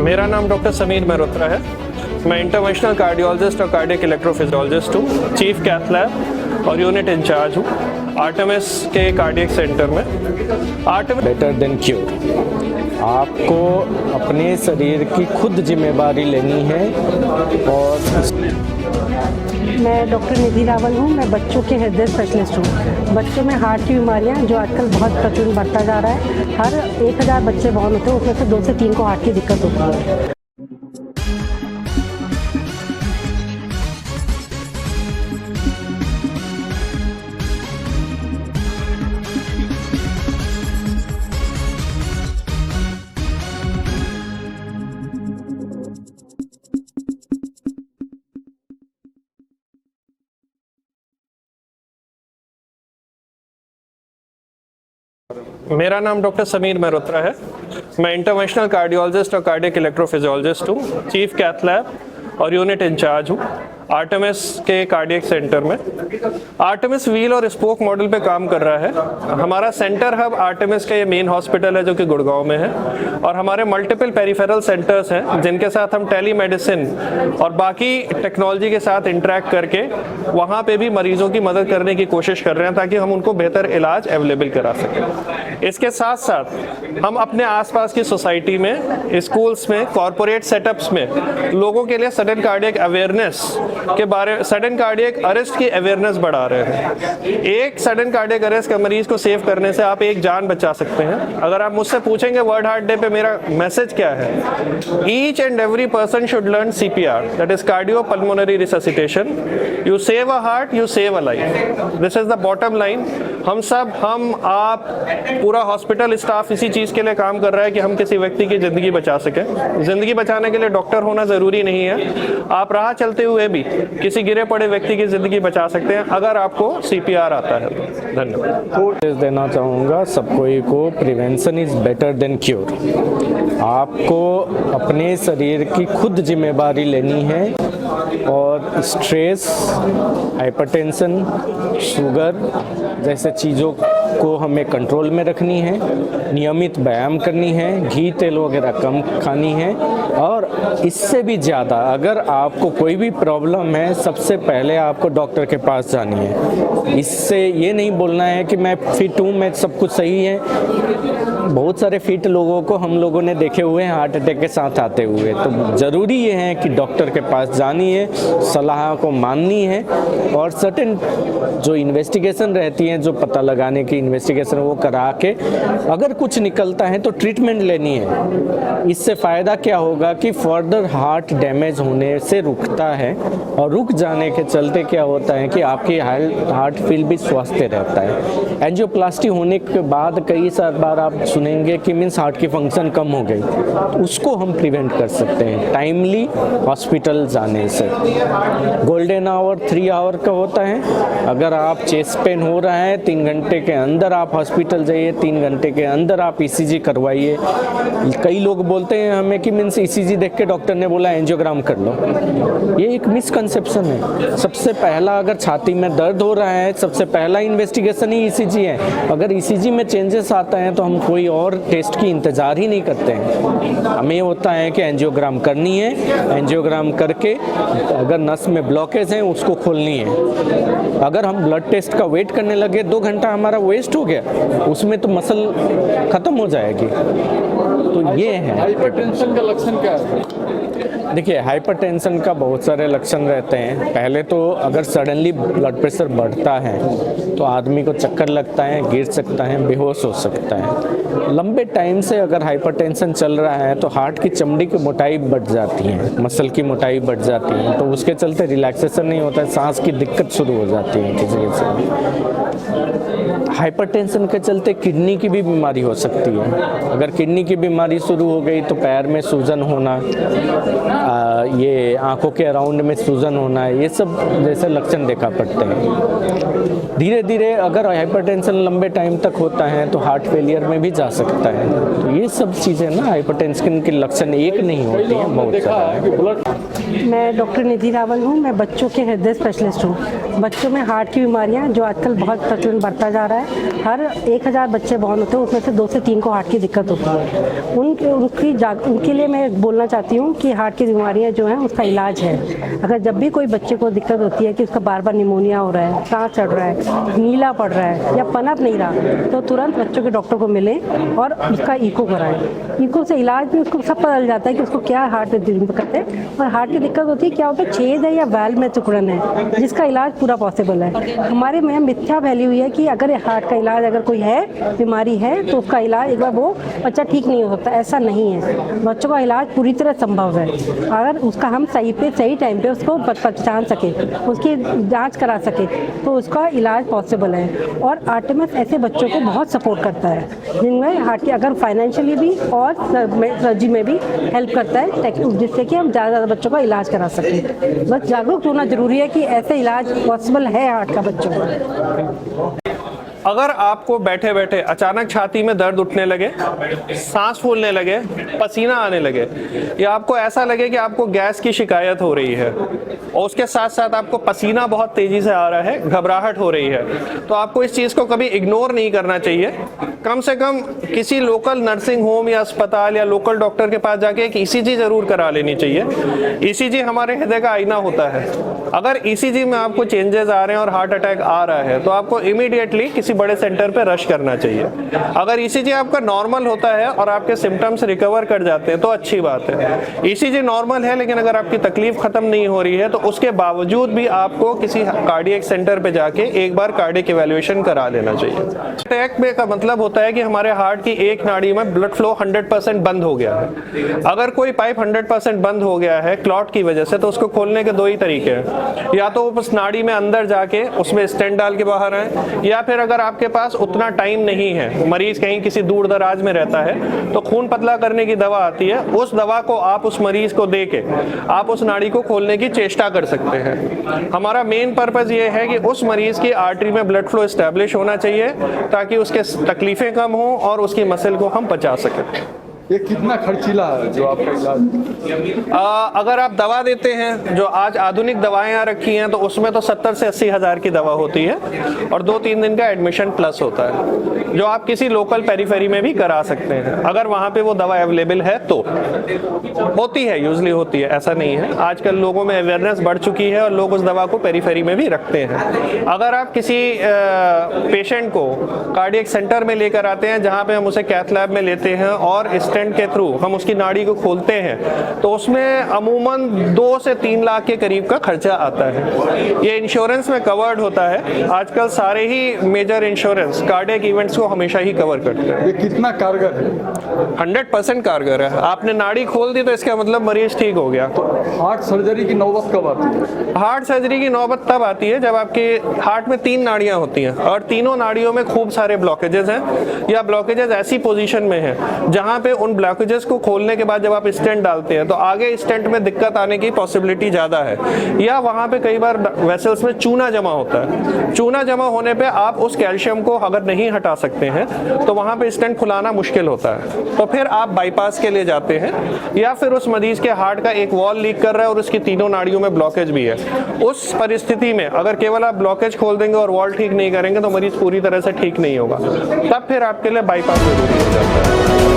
मेरा नाम डॉक्टर समीर मेहरोत्रा है। मैं इंटरवेंशनल कार्डियोलॉजिस्ट और कार्डियक इलेक्ट्रोफिजियोलॉजिस्ट हूँ। चीफ कैथ लैब और यूनिट इंचार्ज हूँ आर्टेमिस के कार्डियक सेंटर में। Artemis better than cure. आपको अपने शरीर की खुद जिम्मेदारी लेनी है। और मैं डॉक्टर निधि रावल हूँ। मैं बच्चों के हृदय स्पेशलिस्ट हूँ। बच्चों में हार्ट की बीमारियाँ जो आजकल बहुत प्रचुर बढ़ता जा रहा है, हर 1000 बच्चे बहुत होते हैं, उसमें से 2 से 3 को हार्ट की दिक्कत होती है। मेरा नाम डॉक्टर समीर मेहरोत्रा है। मैं इंटरवेंशनल कार्डियोलॉजिस्ट और कार्डियक इलेक्ट्रोफिजियोलॉजिस्ट हूँ। चीफ कैथ लैब और यूनिट इंचार्ज हूँ आर्टेमिस के कार्डियक सेंटर में। आर्टेमिस व्हील और स्पोक मॉडल पे काम कर रहा है। हमारा सेंटर हब आर्टेमिस का ये मेन हॉस्पिटल है जो कि गुड़गांव में है, और हमारे मल्टीपल पेरिफेरल सेंटर्स हैं जिनके साथ हम टेली मेडिसिन और बाकी टेक्नोलॉजी के साथ इंटरेक्ट करके वहाँ पे भी मरीजों की मदद करने की कोशिश कर रहे हैं ताकि हम उनको बेहतर इलाज अवेलेबल करा सकें। इसके साथ साथ हम अपने आसपास की सोसाइटी में, स्कूल्स में, कॉरपोरेट सेटअप्स में लोगों के लिए सडन कार्डियक अवेयरनेस के बारे, सडन कार्डियक अरेस्ट की अवेयरनेस बढ़ा रहे हैं। एक सडन कार्डियक अरेस्ट का मरीज को सेव करने से आप एक जान बचा सकते हैं। अगर आप मुझसे पूछेंगे वर्ल्ड हार्ट डे पे मेरा मैसेज क्या है, each and every person should learn CPR, that is cardio pulmonary resuscitation. You save a heart, you save a life. This is the bottom line. हम आप पूरा हॉस्पिटल स्टाफ इसी चीज के लिए काम कर रहा है कि हम किसी व्यक्ति की जिंदगी बचा सकें। जिंदगी बचाने के लिए डॉक्टर होना जरूरी नहीं है। आप राह चलते हुए भी किसी गिरे पड़े व्यक्ति की जिंदगी बचा सकते हैं अगर आपको CPR आता है तो। धन्यवाद। देना चाहूँगा सब कोई को, prevention is better than cure. आपको अपने शरीर की खुद जिम्मेदारी लेनी है। और स्ट्रेस, हाइपरटेंशन, शुगर जैसे चीज़ों को हमें कंट्रोल में रखनी है। नियमित व्यायाम करनी है, घी तेल वगैरह कम खानी है। और इससे भी ज़्यादा अगर आपको कोई भी प्रॉब्लम है, सबसे पहले आपको डॉक्टर के पास जानी है। इससे ये नहीं बोलना है कि मैं फिट हूँ, मैं सब कुछ सही है। बहुत सारे फिट लोगों को हम लोगों ने देखे हुए हैं हार्ट अटैक के साथ आते हुए। तो ज़रूरी ये है कि डॉक्टर के पास जानी है, सलाह को माननी है, और सर्टेन जो इन्वेस्टिगेशन रहती है, जो पता लगाने की इन्वेस्टिगेशन वो करा के अगर कुछ निकलता है तो ट्रीटमेंट लेनी है। इससे फ़ायदा क्या होगा कि फर्दर हार्ट डैमेज होने से रुकता है, और रुक जाने के चलते क्या होता है कि आपकी हार्ट फील्ड भी स्वस्थ रहता है। एंजियोप्लास्टी होने के बाद कई सारी बार आप सुनेंगे कि मीन्स हार्ट की फंक्शन कम हो गई, उसको हम प्रिवेंट कर सकते हैं टाइमली हॉस्पिटल जाने से। गोल्डन आवर 3 आवर का होता है। अगर आप चेस्ट पेन हो रहा है, 3 घंटे के अंदर आप हॉस्पिटल जाइए, 3 घंटे के अंदर आप ECG करवाइए। कई लोग बोलते हैं हमें कि मीन्स ECG देख के डॉक्टर ने बोला एंजियोग्राम कर लो। ये एक मिसकंसेप्शन है। सबसे पहला अगर छाती में दर्द हो रहा है, सबसे पहला इन्वेस्टिगेशन ही ECG है। अगर ECG में चेंजेस आता है तो हम कोई और टेस्ट की इंतज़ार ही नहीं करते हैं। हमें होता है कि एंजियोग्राम करनी है, एंजियोग्राम करके अगर नस में ब्लॉकेज है उसको खोलनी है। अगर हम ब्लड टेस्ट का वेट करने लगे, 2 घंटा हमारा वेस्ट हो गया, उसमें तो मसल ख़त्म हो जाएगी। तो ये है। हाइपरटेंशन का लक्षण क्या है? देखिए, हाइपरटेंशन का बहुत सारे लक्षण रहते हैं। पहले तो अगर सडनली ब्लड प्रेशर बढ़ता है तो आदमी को चक्कर लगता है, गिर सकता है, बेहोश हो सकता है। लंबे टाइम से अगर हाइपरटेंशन चल रहा है तो हार्ट की चमड़ी की मोटाई बढ़ जाती है, मसल की मोटाई बढ़ जाती है, तो उसके चलते रिलैक्सेशन नहीं होता है, सांस की दिक्कत शुरू हो जाती है किसी से। हाइपरटेंशन के चलते किडनी की भी बीमारी हो सकती है। अगर किडनी की बीमारी शुरू हो गई तो पैर में सूजन होना, ये आंखों के अराउंड में सूजन होना, ये सब जैसे लक्षण देखा पड़ते हैं। धीरे धीरे अगर हाइपरटेंशन लंबे टाइम तक होता है तो हार्ट फेलियर में भी जा सकता है। तो ये सब चीज़ें ना हाइपरटेंशन के लक्षण एक नहीं होती हैं, बहुत सारा। मैं डॉक्टर निधि रावल हूँ। मैं बच्चों के हृदय स्पेशलिस्ट हूँ। बच्चों में हार्ट की बीमारियाँ जो आजकल बहुत प्रचलन बढ़ता जा रहा है, हर 1000 बच्चे born होते हैं उसमें से 2 से 3 को हार्ट की दिक्कत होती है। उनके लिए मैं बोलना चाहती हूँ कि हार्ट की बीमारियाँ जो हैं उसका इलाज है। अगर जब भी कोई बच्चे को दिक्कत होती है कि उसका बार बार निमोनिया हो रहा है, सांस चढ़ रहा है, नीला पड़ रहा है या पनप नहीं रहा, तो तुरंत बच्चों के डॉक्टर को मिलें और उसका ईको कराएं। ईको से इलाज भी उसको सब पता चल जाता है कि उसको क्या हार्ट में दिक्कत है, और हार्ट की दिक्कत होती है क्या होता है, छेद है या वैल्व में सिकुड़न है, जिसका इलाज पूरा पॉसिबल है। हमारे में मिथ्या वैल्यू हुई है कि अगर हार्ट का इलाज अगर कोई है, बीमारी है, तो उसका इलाज एक बार वो बच्चा ठीक नहीं हो सकता। ऐसा नहीं है, बच्चों का इलाज पूरी तरह संभव है अगर उसका हम सही टाइम पे उसको पहचान सके, उसकी जांच करा सके, तो उसका इलाज पॉसिबल है। और आर्टेमिस ऐसे बच्चों को बहुत सपोर्ट करता है जिनमें हार्ट की अगर फाइनेंशियली भी और सर्जरी में भी हेल्प करता है, जिससे कि हम ज़्यादा बच्चों का इलाज करा सकें। बस जागरूक होना जरूरी है कि ऐसे इलाज पॉसिबल है हार्ट का बच्चों का। अगर आपको बैठे बैठे अचानक छाती में दर्द उठने लगे, सांस फूलने लगे, पसीना आने लगे, या आपको ऐसा लगे कि आपको गैस की शिकायत हो रही है और उसके साथ साथ आपको पसीना बहुत तेजी से आ रहा है, घबराहट हो रही है, तो आपको इस चीज़ को कभी इग्नोर नहीं करना चाहिए। कम से कम किसी लोकल नर्सिंग होम या अस्पताल या लोकल डॉक्टर के पास जाके एक ईसीजी जरूर करा लेनी चाहिए। ईसीजी हमारे हृदय का आईना होता है। अगर ईसीजी में आपको चेंजेस आ रहे हैं और हार्ट अटैक आ रहा है तो आपको इमीडिएटली किसी बड़े सेंटर पे रश करना चाहिए। अगर ईसीजी आपका नॉर्मल होता है और आपके सिम्टम्स रिकवर कर जाते हैं तो अच्छी बात है। ईसीजी नॉर्मल है लेकिन अगर आपकी तकलीफ खत्म नहीं हो रही है तो उसके बावजूद भी आपको किसी कार्डियक सेंटर पे जाके एक बार कार्डियक इवैल्यूएशन करा लेना चाहिए। अटैक में का मतलब होता है कि हमारे हार्ट की एक नाड़ी में ब्लड फ्लो 100% बंद हो गया है। अगर कोई पाइप 100% बंद हो गया है क्लॉट की वजह से, तो उसको खोलने के 2 ही तरीके हैं, या तो उस नाड़ी में अंदर जाके उसमें स्टेंट डाल के बाहर आए, या फिर अगर आपके पास उतना टाइम नहीं है, मरीज कहीं किसी दूर दराज में रहता है, तो खून पतला करने की दवा आती है, उस दवा को आप उस मरीज को दे के आप उस नाड़ी को खोलने की चेष्टा कर सकते हैं। हमारा मेन पर्पज ये है कि उस मरीज की आर्टरी में ब्लड फ्लो एस्टैब्लिश होना चाहिए ताकि उसके तकलीफें कम हो और उसकी मसल को हम बचा सकें। ये कितना खर्चीला है जो आपका इलाज? अगर आप दवा देते हैं, जो आज आधुनिक दवाएं आ रखी हैं, तो उसमें तो 70 से 80 हज़ार की दवा होती है और 2-3 दिन का एडमिशन प्लस होता है, जो आप किसी लोकल पेरीफेरी में भी करा सकते हैं अगर वहाँ पे वो दवा अवेलेबल है तो। होती है, यूजली होती है, ऐसा नहीं है। आजकल लोगों में अवेयरनेस बढ़ चुकी है और लोग उस दवा को पेरीफेरी में भी रखते हैं। अगर आप किसी पेशेंट को कार्डियक सेंटर में लेकर आते हैं जहाँ पे हम उसे कैथ लैब में लेते हैं और स्टेंट के थ्रू हम उसकी नाड़ी को खोलते हैं, तो उसमें अमूमन 2 से 3 लाख के करीब का खर्चा आता है। ये इंश्योरेंस में कवर्ड होता है। आजकल सारे ही मेजर इंश्योरेंस कार्डियक इवेंट्स को हमेशा ही कवर करते हैं। ये कितना कारगर है? 100% कारगर है। आपने नाड़ी खोल दी तो इसका मतलब मरीज ठीक हो गया। हार्ट सर्जरी की नौबत कब आती है? हार्ट सर्जरी की नौबत तब आती है जब आपके हार्ट में 3 नाड़ियां होती हैं और तीनों नाड़ियों में खूब सारे ब्लॉकेजेस हैं, या ब्लॉकेजेस ऐसी पोजीशन में हैं जहां पे उन ब्लॉकेजेस को खोलने के बाद जब आप स्टेंट डालते हैं तो आगे स्टेंट में दिक्कत आने की पॉसिबिलिटी ज़्यादा है, या वहाँ पे कई बार वेसल्स में चूना जमा होता है। चूना जमा होने पे आप उस कैल्शियम को अगर नहीं हटा सकते हैं तो वहाँ पे स्टेंट खुलाना मुश्किल होता है, तो फिर आप बाईपास के लिए जाते हैं, या फिर उस मरीज के हार्ट का एक वॉल लीक कर रहा है और उसकी तीनों नाड़ियों में ब्लॉकेज भी है। उस परिस्थिति में अगर केवल आप ब्लॉकेज खोल देंगे और वॉल ठीक नहीं करेंगे तो मरीज पूरी तरह से ठीक नहीं होगा, तब फिर आपके लिए बाईपास जरूरी हो जाता है।